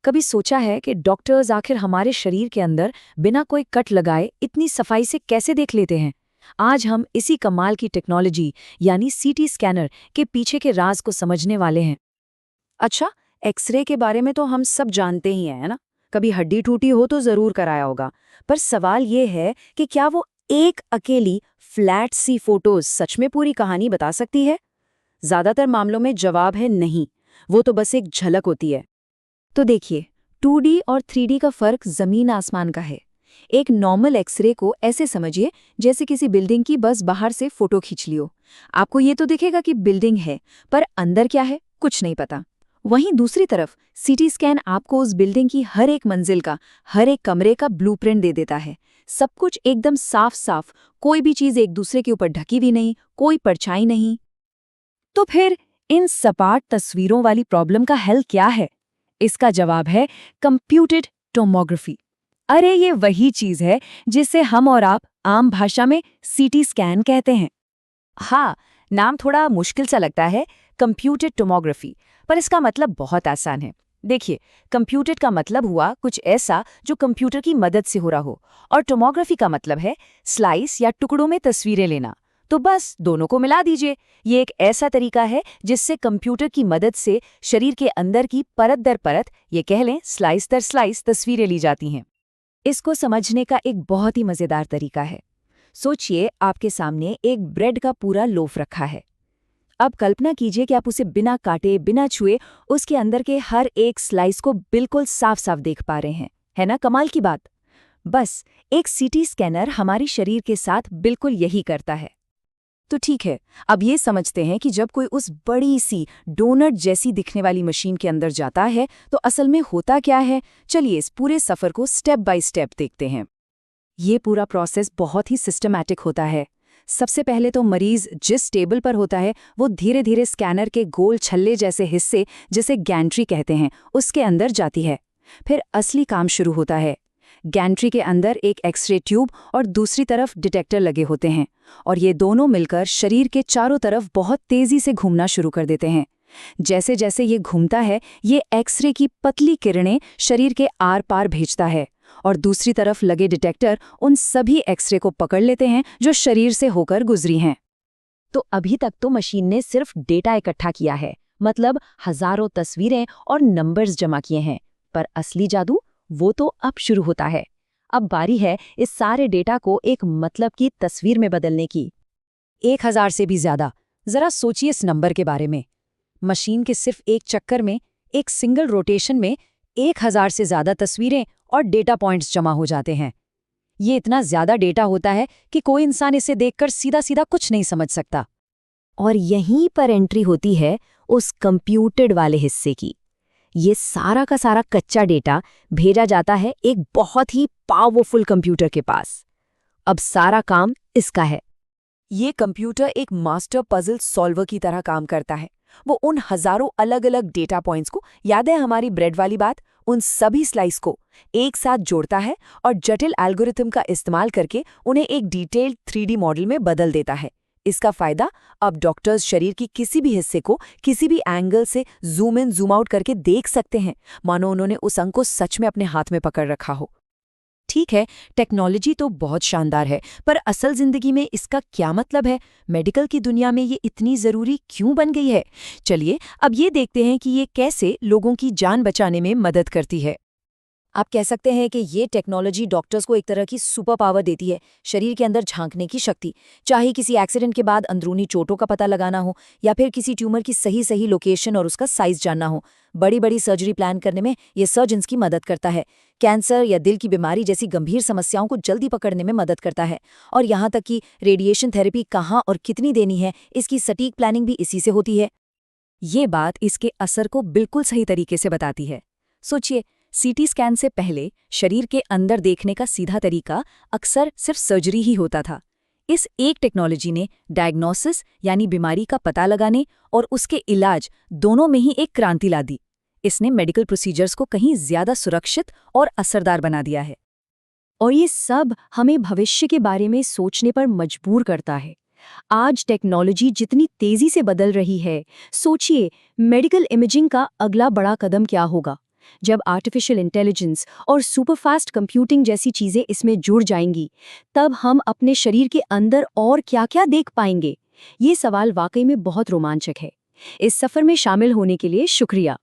कभी सोचा है कि डॉक्टर्स आखिर हमारे शरीर के अंदर बिना कोई कट लगाए इतनी सफाई से कैसे देख लेते हैं? आज हम इसी कमाल की टेक्नोलॉजी यानी सीटी स्कैनर के पीछे के राज को समझने वाले हैं। अच्छा, एक्सरे के बारे में तो हम सब जानते ही हैं, है ना? कभी हड्डी टूटी हो तो जरूर कराया होगा। पर सवाल ये है कि क्या वो एक अकेली फ्लैट सी फोटोज सच में पूरी कहानी बता सकती है? ज्यादातर मामलों में जवाब है नहीं। वो तो बस एक झलक होती है। तो देखिए, 2D और 3D का फर्क जमीन आसमान का है। एक नॉर्मल एक्सरे को ऐसे समझिए जैसे किसी बिल्डिंग की बस बाहर से फोटो खींच लियो। आपको ये तो दिखेगा कि बिल्डिंग है, पर अंदर क्या है कुछ नहीं पता। वहीं दूसरी तरफ सीटी स्कैन आपको उस बिल्डिंग की हर एक मंजिल का, हर एक कमरे का ब्लूप्रिंट दे देता है। सब कुछ एकदम साफ साफ, कोई भी चीज एक दूसरे के ऊपर ढकी हुई नहीं, कोई परछाई नहीं। तो फिर इन सपाट तस्वीरों वाली प्रॉब्लम का हल क्या है? इसका जवाब है कंप्यूटेड टोमोग्राफी। अरे ये वही चीज है जिसे हम और आप आम भाषा में सीटी स्कैन कहते हैं। हाँ, नाम थोड़ा मुश्किल सा लगता है, कंप्यूटेड टोमोग्राफी, पर इसका मतलब बहुत आसान है। देखिए, कंप्यूटेड का मतलब हुआ कुछ ऐसा जो कंप्यूटर की मदद से हो रहा हो, और टोमोग्राफी का मतलब है स्लाइस या टुकड़ों में तस्वीरें लेना। तो बस दोनों को मिला दीजिए। ये एक ऐसा तरीका है जिससे कंप्यूटर की मदद से शरीर के अंदर की परत दर परत, ये कह लें स्लाइस दर स्लाइस, तस्वीरें ली जाती हैं। इसको समझने का एक बहुत ही मजेदार तरीका है। सोचिए, आपके सामने एक ब्रेड का पूरा लोफ रखा है। अब कल्पना कीजिए कि आप उसे बिना काटे, बिना छुए उसके अंदर के हर एक स्लाइस को बिल्कुल साफ साफ देख पा रहे हैं। है ना कमाल की बात? बस एक सीटी स्कैनर हमारी शरीर के साथ बिल्कुल यही करता है। तो ठीक है, अब ये समझते हैं कि जब कोई उस बड़ी सी डोनट जैसी दिखने वाली मशीन के अंदर जाता है तो असल में होता क्या है। चलिए इस पूरे सफ़र को स्टेप बाय स्टेप देखते हैं। ये पूरा प्रोसेस बहुत ही सिस्टमैटिक होता है। सबसे पहले तो मरीज जिस टेबल पर होता है वो धीरे धीरे स्कैनर के गोल छल्ले जैसे हिस्से, जिसे गैंट्री कहते हैं, उसके अंदर जाती है। फिर असली काम शुरू होता है। गैंट्री के अंदर एक एक्सरे ट्यूब और दूसरी तरफ डिटेक्टर लगे होते हैं, और ये दोनों मिलकर शरीर के चारों तरफ बहुत तेजी से घूमना शुरू कर देते हैं। जैसे जैसे ये घूमता है, ये एक्सरे की पतली किरणें शरीर के आर पार भेजता है, और दूसरी तरफ लगे डिटेक्टर उन सभी एक्सरे को पकड़ लेते हैं जो शरीर से होकर गुजरी हैं। तो अभी तक तो मशीन ने सिर्फ डेटा इकट्ठा किया है, मतलब हजारों तस्वीरें और नंबर्स जमा किए हैं। पर असली जादू वो तो अब शुरू होता है। अब बारी है इस सारे डेटा को एक मतलब की तस्वीर में बदलने की। 1000 से भी ज्यादा। जरा सोचिए इस नंबर के बारे में। मशीन के सिर्फ एक चक्कर में, एक सिंगल रोटेशन में 1000 से ज्यादा तस्वीरें और डेटा पॉइंट्स जमा हो जाते हैं। ये इतना ज्यादा डेटा होता है कि कोई इंसान इसे देखकर सीधा सीधा कुछ नहीं समझ सकता। और यहीं पर एंट्री होती है उस कंप्यूटेड वाले हिस्से की। ये सारा का सारा कच्चा डेटा भेजा जाता है एक बहुत ही पावरफुल कंप्यूटर के पास। अब सारा काम इसका है। ये कंप्यूटर एक मास्टर पजल सॉल्वर की तरह काम करता है। वो उन हजारों अलग अलग डेटा पॉइंट्स को, याद है हमारी ब्रेड वाली बात, उन सभी स्लाइस को एक साथ जोड़ता है और जटिल एल्गोरिथम का इस्तेमाल करके उन्हें एक डिटेल्ड 3D मॉडल में बदल देता है। इसका फायदा, अब डॉक्टर्स शरीर की किसी भी हिस्से को किसी भी एंगल से जूम इन जूम आउट करके देख सकते हैं, मानो उन्होंने उस अंग को सच में अपने हाथ में पकड़ रखा हो। ठीक है, टेक्नोलॉजी तो बहुत शानदार है, पर असल जिंदगी में इसका क्या मतलब है? मेडिकल की दुनिया में ये इतनी जरूरी क्यों बन गई है? चलिए अब ये देखते हैं कि ये कैसे लोगों की जान बचाने में मदद करती है। आप कह सकते हैं कि ये टेक्नोलॉजी डॉक्टर्स को एक तरह की सुपर पावर देती है, शरीर के अंदर झांकने की शक्ति। चाहे किसी एक्सीडेंट के बाद अंदरूनी चोटों का पता लगाना हो, या फिर किसी ट्यूमर की सही सही लोकेशन और उसका साइज जानना हो, बड़ी बड़ी सर्जरी प्लान करने में ये सर्जन्स की मदद करता है। कैंसर या दिल की बीमारी जैसी गंभीर समस्याओं को जल्दी पकड़ने में मदद करता है। और यहाँ तक कि रेडिएशन थेरेपी कहाँ और कितनी देनी है, इसकी सटीक प्लानिंग भी इसी से होती है। ये बात इसके असर को बिल्कुल सही तरीके से बताती है। सोचिए, सीटी स्कैन से पहले शरीर के अंदर देखने का सीधा तरीका अक्सर सिर्फ सर्जरी ही होता था। इस एक टेक्नोलॉजी ने डायग्नोसिस यानी बीमारी का पता लगाने और उसके इलाज दोनों में ही एक क्रांति ला दी। इसने मेडिकल प्रोसीजर्स को कहीं ज्यादा सुरक्षित और असरदार बना दिया है। और ये सब हमें भविष्य के बारे में सोचने पर मजबूर करता है। आज टेक्नोलॉजी जितनी तेजी से बदल रही है, सोचिए मेडिकल इमेजिंग का अगला बड़ा कदम क्या होगा। जब आर्टिफिशियल इंटेलिजेंस और सुपरफास्ट कंप्यूटिंग जैसी चीजें इसमें जुड़ जाएंगी, तब हम अपने शरीर के अंदर और क्या-क्या देख पाएंगे? ये सवाल वाकई में बहुत रोमांचक है। इस सफर में शामिल होने के लिए शुक्रिया।